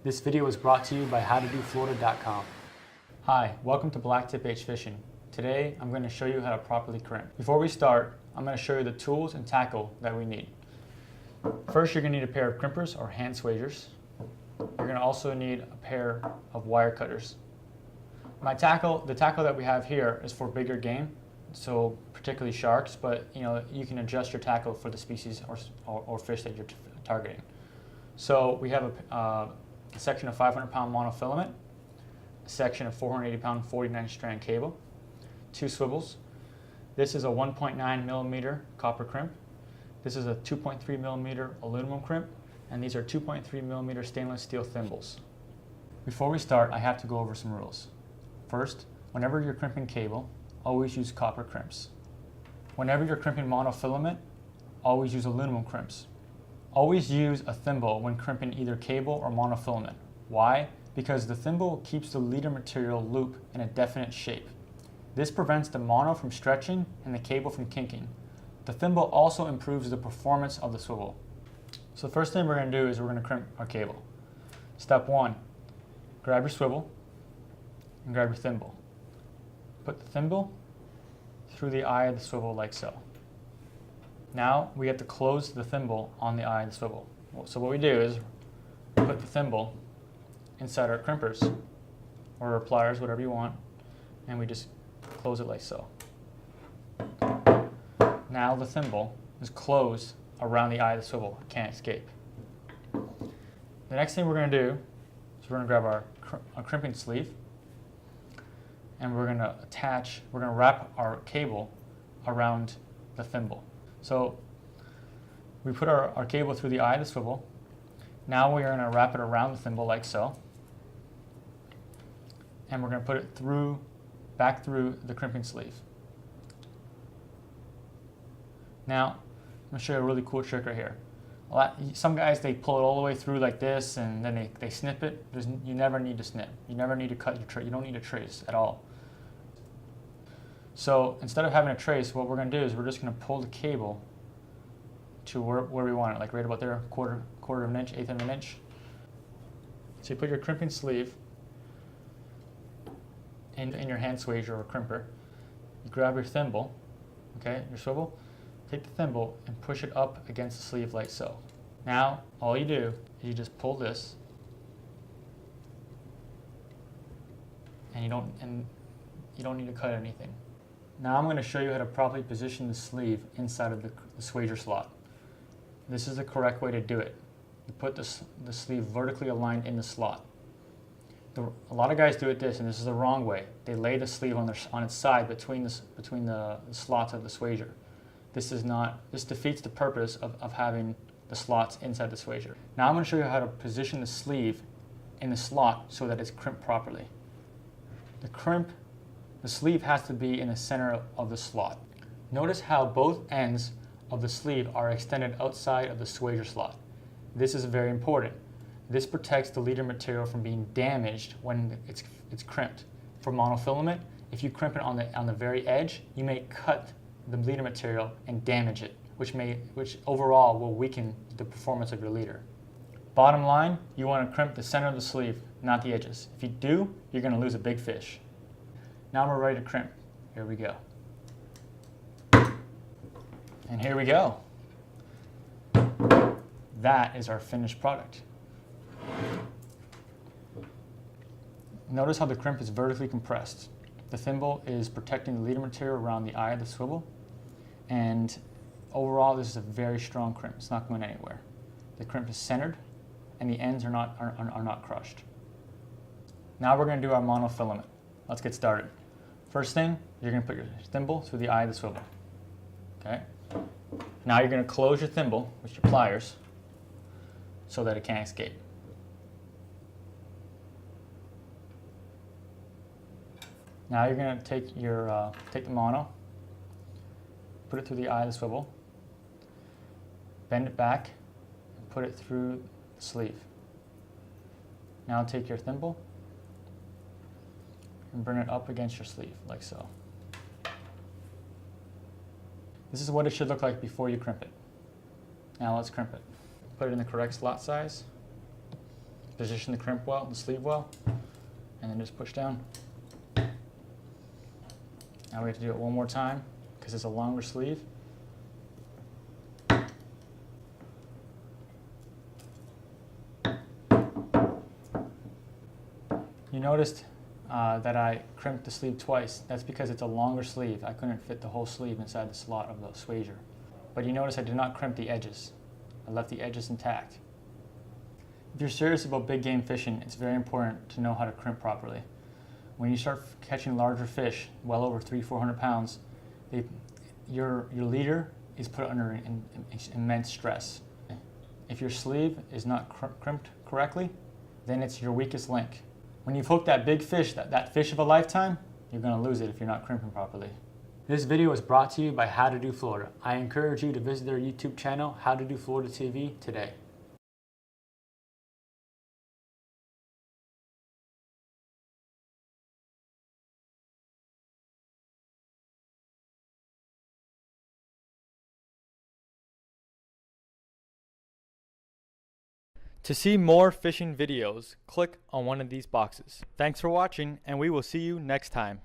This video was brought to you by howtodoflorida.com. Hi, welcome to Blacktip H Fishing. Today I'm going to show you how to properly crimp. Before we start, I'm going to show you the tools and tackle that we need. First, you're going to need a pair of crimpers or hand swagers. You're going to also need a pair of wire cutters. The tackle that we have here is for bigger game, so particularly sharks, but you can adjust your tackle for the species or fish that you're targeting. So we have a section of 500-pound monofilament, a section of 480-pound 49-strand cable, 2 swivels. This is a 1.9 millimeter copper crimp. This is a 2.3 millimeter aluminum crimp, and these are 2.3 millimeter stainless steel thimbles. Before we start, I have to go over some rules. First, whenever you're crimping cable, always use copper crimps. Whenever you're crimping monofilament, always use aluminum crimps. Always use a thimble when crimping either cable or monofilament. Why? Because the thimble keeps the leader material loop in a definite shape. This prevents the mono from stretching and the cable from kinking. The thimble also improves the performance of the swivel. So the first thing we're going to do is we're going to crimp our cable. Step 1, grab your swivel and grab your thimble. Put the thimble through the eye of the swivel like so. Now we have to close the thimble on the eye of the swivel. So what we do is put the thimble inside our crimpers or our pliers, whatever you want, and we just close it like so. Now the thimble is closed around the eye of the swivel. It can't escape. The next thing we're going to do is we're going to grab our crimping sleeve, and we're going to wrap our cable around the thimble. So we put our cable through the eye of the swivel. Now we are going to wrap it around the thimble like so. And we're going to put it back through the crimping sleeve. Now, I'm going to show you a really cool trick right here. Some guys, they pull it all the way through like this, and then they snip it. You never need to snip. You never need to cut your trace. You don't need to trace at all. So instead of having a trace, what we're going to do is we're just going to pull the cable to where we want it, like right about there, quarter of an inch, eighth of an inch. So you put your crimping sleeve in your hand swager or crimper. You grab your thimble, okay, your swivel, take the thimble and push it up against the sleeve like so. Now all you do is you just pull this, and you don't need to cut anything. Now I'm going to show you how to properly position the sleeve inside of the swager slot. This is the correct way to do it. You put the sleeve vertically aligned in the slot. A lot of guys do it this, and this is the wrong way. They lay the sleeve on its side between the slots of the swager. This defeats the purpose of having the slots inside the swager. Now I'm going to show you how to position the sleeve in the slot so that it's crimped properly. The sleeve has to be in the center of the slot. Notice how both ends of the sleeve are extended outside of the swager slot. This is very important. This protects the leader material from being damaged when it's crimped. For monofilament, if you crimp it on the very edge, you may cut the leader material and damage it, which overall will weaken the performance of your leader. Bottom line, you want to crimp the center of the sleeve, not the edges. If you do, you're going to lose a big fish. Now we're ready to crimp. Here we go. And here we go. That is our finished product. Notice how the crimp is vertically compressed. The thimble is protecting the leader material around the eye of the swivel, and overall this is a very strong crimp. It's not going anywhere. The crimp is centered, and the ends are not crushed. Now we're going to do our monofilament. Let's get started. First thing, you're going to put your thimble through the eye of the swivel. Okay. Now you're going to close your thimble with your pliers so that it can't escape. Now you're going to take the mono, put it through the eye of the swivel, bend it back, and put it through the sleeve. Now take your thimble and bring it up against your sleeve like so. This is what it should look like before you crimp it. Now let's crimp it. Put it in the correct slot size. position the crimp well, the sleeve well, and then just push down. Now we have to do it one more time because it's a longer sleeve. You noticed that I crimped the sleeve twice. That's because it's a longer sleeve. I couldn't fit the whole sleeve inside the slot of the Swager. But you notice I did not crimp the edges. I left the edges intact. If you're serious about big game fishing, it's very important to know how to crimp properly. When you start catching larger fish, well over 300-400 pounds, your leader is put under immense stress. If your sleeve is not crimped correctly, then it's your weakest link. When you've hooked that big fish, that fish of a lifetime, you're going to lose it if you're not crimping properly. This video was brought to you by How to Do Florida. I encourage you to visit their YouTube channel, How to Do Florida TV, today. To see more fishing videos, click on one of these boxes. Thanks for watching, and we will see you next time.